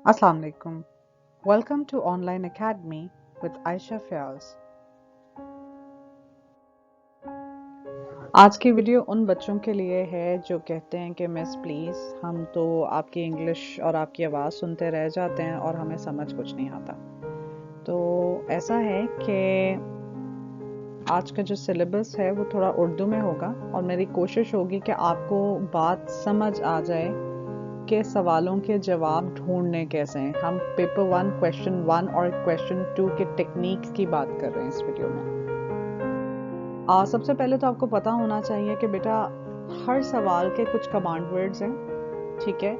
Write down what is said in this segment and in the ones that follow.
Assalamu alaikum. Welcome to Online Academy with Aisha Fayaz. आज की video उन बच्चों के लिए है जो कहते हैं कि मिस प्लीज़ हम तो आपकी इंग्लिश और आपकी आवाज़ सुनते रह जाते हैं और हमें समझ कुछ नहीं आता। तो ऐसा है कि आज का जो सिलेबस है वो थोड़ा उर्दू में होगा और मेरी कोशिश होगी कि आपको बात समझ आ जाए के सवालों के जवाब ढूंढने कैसे हैं। हम पेपर 1 क्वेश्चन 1 और क्वेश्चन 2 के टेक्निक्स की बात कर रहे हैं इस वीडियो में। सबसे पहले तो आपको पता होना चाहिए कि बेटा हर सवाल के कुछ कमांड वर्ड्स हैं, ठीक है।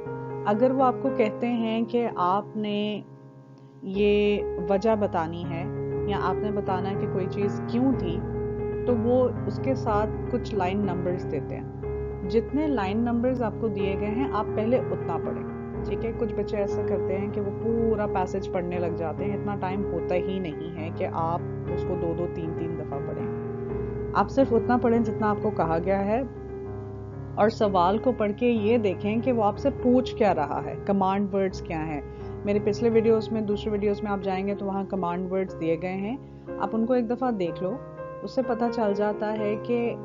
अगर वो आपको कहते हैं कि आपने ये वजह बतानी है या आपने बताना है कि कोई चीज़ क्यों थी, तो वो उसके साथ कुछ लाइन नंबर्स देते हैं। जितने लाइन नंबर्स आपको दिए गए हैं आप पहले उतना पढ़ें, ठीक है। कुछ बच्चे ऐसा करते हैं कि वो पूरा पैसेज पढ़ने लग जाते हैं, इतना टाइम होता ही नहीं है कि आप उसको 2-2 3-3 दफ़ा पढ़ें। आप सिर्फ उतना पढ़ें जितना आपको कहा गया है और सवाल को पढ़ के ये देखें कि वो आपसे पूछ क्या रहा है, कमांड वर्ड्स क्या हैं। मेरे पिछले वीडियोस में, दूसरे वीडियोस में आप जाएंगे तो वहाँ कमांड वर्ड्स दिए गए हैं, आप उनको एक दफ़ा देख लो, उससे पता चल जाता है कि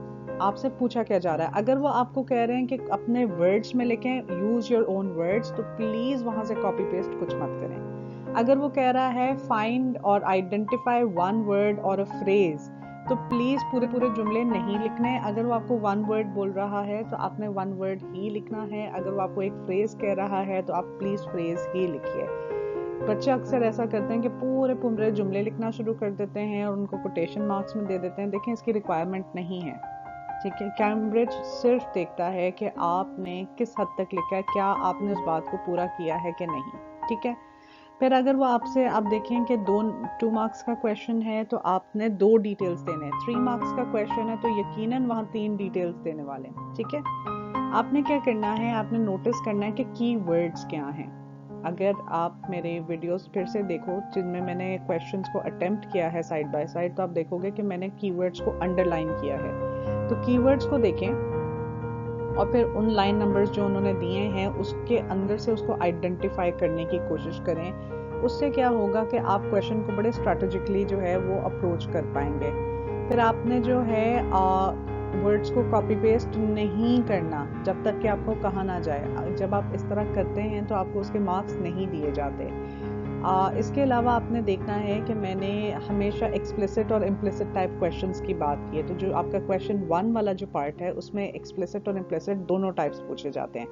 आपसे पूछा क्या जा रहा है। अगर वो आपको कह रहे हैं कि अपने वर्ड्स में लिखें, यूज योर ओन वर्ड्स, तो प्लीज़ वहाँ से कॉपी पेस्ट कुछ मत करें। अगर वो कह रहा है फाइंड और आइडेंटिफाई वन वर्ड और अ फ्रेज, तो प्लीज़ पूरे जुमले नहीं लिखने। अगर वो आपको वन वर्ड बोल रहा है तो आपने वन वर्ड ही लिखना है। अगर वो आपको एक फ्रेज कह रहा है तो आप प्लीज़ फ्रेज ही लिखिए। बच्चे अक्सर ऐसा करते हैं कि पूरे जुमले लिखना शुरू कर देते हैं और उनको कोटेशन मार्क्स में दे देते हैं। देखें, इसकी रिक्वायरमेंट नहीं है, ठीक है। कैम्ब्रिज सिर्फ देखता है कि आपने किस हद तक लिखा है, क्या आपने उस बात को पूरा किया है कि नहीं, ठीक है। फिर अगर वो आपसे, आप देखें कि 2 मार्क्स का क्वेश्चन है तो आपने 2 डिटेल्स देने हैं। 3 मार्क्स का क्वेश्चन है तो यकीनन वहाँ 3 डिटेल्स देने वाले हैं, ठीक है। आपने क्या करना है, आपने नोटिस करना है कि की वर्ड्स क्या हैं। अगर आप मेरे वीडियोस फिर से देखो जिनमें मैंने क्वेश्चंस को अटेम्प्ट किया है साइड बाय साइड, तो आप देखोगे कि मैंने कीवर्ड्स को अंडरलाइन किया है। तो कीवर्ड्स को देखें और फिर उन लाइन नंबर्स जो उन्होंने दिए हैं उसके अंदर से उसको आइडेंटिफाई करने की कोशिश करें। उससे क्या होगा कि आप क्वेश्चन को बड़े स्ट्रैटेजिकली जो है वो अप्रोच कर पाएंगे। फिर आपने जो है वर्ड्स को कॉपी पेस्ट नहीं करना जब तक कि आपको कहा ना जाए। जब आप इस तरह करते हैं तो आपको उसके मार्क्स नहीं दिए जाते। इसके अलावा आपने देखना है कि मैंने हमेशा एक्सप्लिसिट और इम्प्लिसिट टाइप क्वेश्चंस की बात की है। तो जो आपका क्वेश्चन 1 वाला जो पार्ट है उसमें एक्सप्लिसिट और इम्प्लिसिट दोनों टाइप्स पूछे जाते हैं।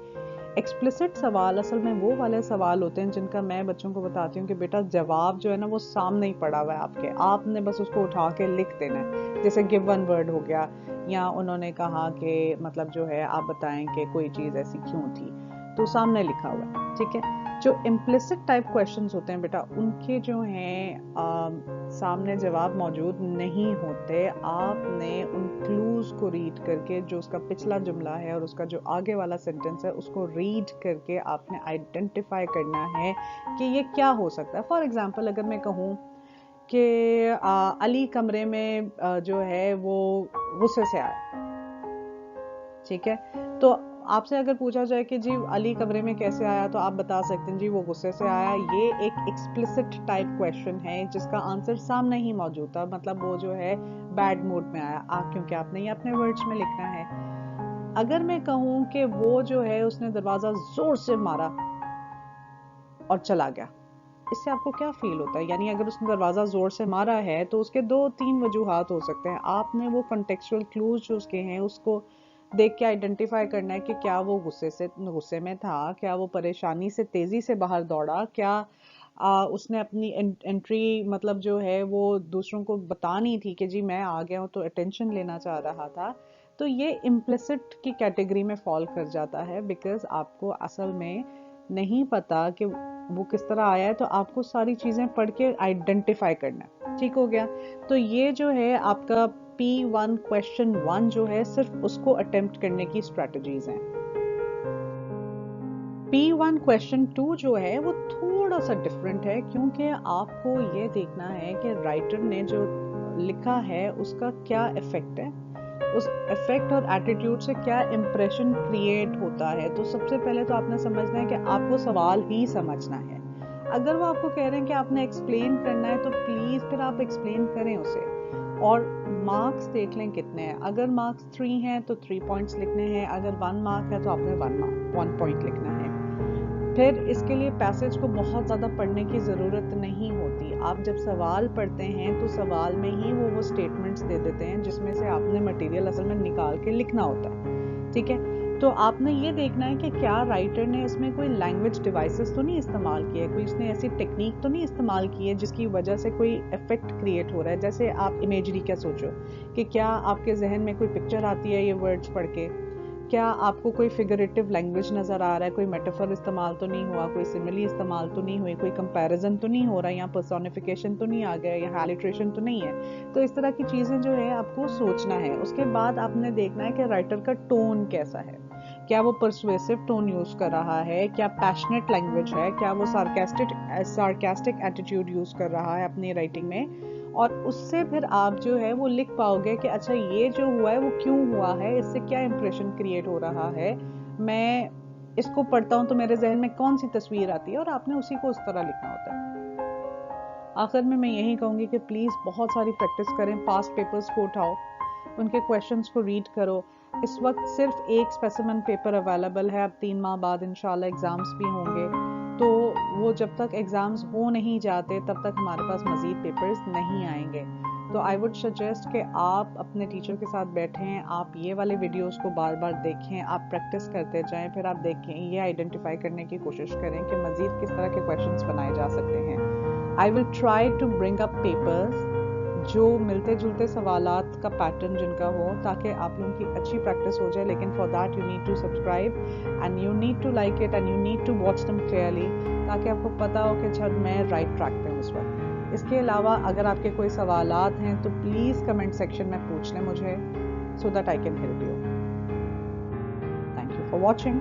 एक्सप्लिसिट सवाल असल में वो वाले सवाल होते हैं जिनका मैं बच्चों को बताती हूँ कि बेटा जवाब जो है ना वो सामने ही पड़ा हुआ है आपके, आपने बस उसको उठा के लिख देना है। जैसे गिव वन वर्ड हो गया, या उन्होंने कहा कि मतलब जो है आप बताएं कि कोई चीज़ ऐसी क्यों थी, तो सामने लिखा हुआ है, ठीक है। जो इम्प्लिसिट टाइप क्वेश्चंस होते हैं बेटा, उनके जो हैं सामने जवाब मौजूद नहीं होते। आपने उन क्लूज को रीड करके, जो उसका पिछला जुमला है और उसका जो आगे वाला सेंटेंस है, उसको रीड करके आपने आइडेंटिफाई करना है कि ये क्या हो सकता है। फॉर एग्जाम्पल, अगर मैं कहूँ कि अली कमरे में जो है वो गुस्से से आया, ठीक है। तो आपसे अगर पूछा जाए कि जी अली कमरे में कैसे आया, तो आप बता सकते हैं जी वो गुस्से से आया। ये एक एक्सप्लिसिट टाइप क्वेश्चन है जिसका आंसर सामने ही मौजूद था, मतलब वो जो है बैड मूड में आया, क्योंकि आपने ये अपने वर्ड्स में लिखना है। अगर मैं कहूँ कि वो जो है उसने दरवाजा जोर से मारा और चला गया, इससे आपको क्या फील होता है? यानी अगर उसने दरवाजा जोर से मारा है तो उसके 2-3 वजूहात हो सकते हैं। आपने वो कंटेक्चुअल क्लूज जो उसके हैं उसको देख के आइडेंटिफाई करना है कि क्या वो गुस्से में था, क्या वो परेशानी से तेजी से बाहर दौड़ा, क्या उसने अपनी एंट्री मतलब जो है वो दूसरों को बतानी थी कि जी मैं आ गया हूँ, तो अटेंशन लेना चाह रहा था। तो ये इम्प्लिसिट की कैटेगरी में फॉल कर जाता है, बिकॉज आपको असल में नहीं पता कि वो किस तरह आया है, तो आपको सारी चीजें पढ़ के आइडेंटिफाई करना है, ठीक हो गया। तो ये जो है आपका P1 क्वेश्चन 1 जो है, सिर्फ उसको अटेम्प्ट करने की स्ट्रेटजीज हैं। P1 क्वेश्चन 2 जो है वो थोड़ा सा डिफरेंट है, क्योंकि आपको ये देखना है कि राइटर ने जो लिखा है उसका क्या इफेक्ट है, उस इफेक्ट और एटीट्यूड से क्या इम्प्रेशन क्रिएट होता है। तो सबसे पहले तो आपने समझना है कि आपको सवाल ही समझना है। अगर वो आपको कह रहे हैं कि आपने एक्सप्लेन करना है तो प्लीज़ फिर आप एक्सप्लेन करें उसे, और मार्क्स देख लें कितने हैं। अगर मार्क्स 3 हैं तो 3 पॉइंट्स लिखने हैं, अगर 1 मार्क है तो आपने 1 पॉइंट लिखना है। फिर इसके लिए पैसेज को बहुत ज़्यादा पढ़ने की ज़रूरत नहीं होती। आप जब सवाल पढ़ते हैं तो सवाल में ही वो स्टेटमेंट्स दे देते हैं जिसमें से आपने मटेरियल असल में निकाल के लिखना होता है, ठीक है। तो आपने ये देखना है कि क्या राइटर ने इसमें कोई लैंग्वेज डिवाइसेस तो नहीं इस्तेमाल किए, कोई उसने ऐसी टेक्निक तो नहीं इस्तेमाल की है जिसकी वजह से कोई इफेक्ट क्रिएट हो रहा है। जैसे आप इमेजरी क्या सोचो कि क्या आपके जहन में कोई पिक्चर आती है ये वर्ड्स पढ़ के, क्या आपको कोई फिगरेटिव लैंग्वेज नज़र आ रहा है, कोई मेटाफर इस्तेमाल तो नहीं हुआ, कोई सिमिली इस्तेमाल तो नहीं हुई, कोई कंपैरिजन तो नहीं हो रहा, या पर्सोनिफिकेशन तो नहीं आ गया, या हैलिट्रेशन तो नहीं है। तो इस तरह की चीज़ें जो है आपको सोचना है। उसके बाद आपने देखना है कि राइटर का टोन कैसा है, क्या वो परसुएसिव टोन यूज़ कर रहा है, क्या पैशनेट लैंग्वेज है, क्या वो सार्केस्टिक एटीट्यूड यूज़ कर रहा है अपनी राइटिंग में। और उससे फिर आप जो है वो लिख पाओगे कि अच्छा ये जो हुआ है वो क्यों हुआ है, इससे क्या इंप्रेशन क्रिएट हो रहा है, मैं इसको पढ़ता हूँ तो मेरे जहन में कौन सी तस्वीर आती है, और आपने उसी को उस तरह लिखना होता है। आखिर में मैं यही कहूँगी कि प्लीज़ बहुत सारी प्रैक्टिस करें, पास्ट पेपर्स को उठाओ, उनके क्वेश्चंस को रीड करो। इस वक्त सिर्फ एक स्पेसिमेन पेपर अवेलेबल है, अब 3 माह बाद इंशाल्लाह एग्ज़ाम्स भी होंगे, तो वो जब तक एग्ज़ाम्स हो नहीं जाते तब तक हमारे पास मज़ीद पेपर्स नहीं आएंगे। तो आई वुड सजेस्ट कि आप अपने टीचर के साथ बैठें, आप ये वाले वीडियोस को बार बार देखें, आप प्रैक्टिस करते जाएं, फिर आप देखें, ये आइडेंटिफाई करने की कोशिश करें कि मज़ीद किस तरह के क्वेश्चंस बनाए जा सकते हैं। I will try to bring up papers जो मिलते जुलते सवालात का पैटर्न जिनका हो, ताकि आप लोगों की अच्छी प्रैक्टिस हो जाए। लेकिन for that you need to subscribe and you need to like it and you need to watch them clearly, ताकि आपको पता हो कि अच्छा मैं राइट ट्रैक पे हूँ इस वक्त। इसके अलावा अगर आपके कोई सवालात हैं तो प्लीज़ कमेंट सेक्शन में पूछ लें मुझे, so that I can help you. Thank you for watching.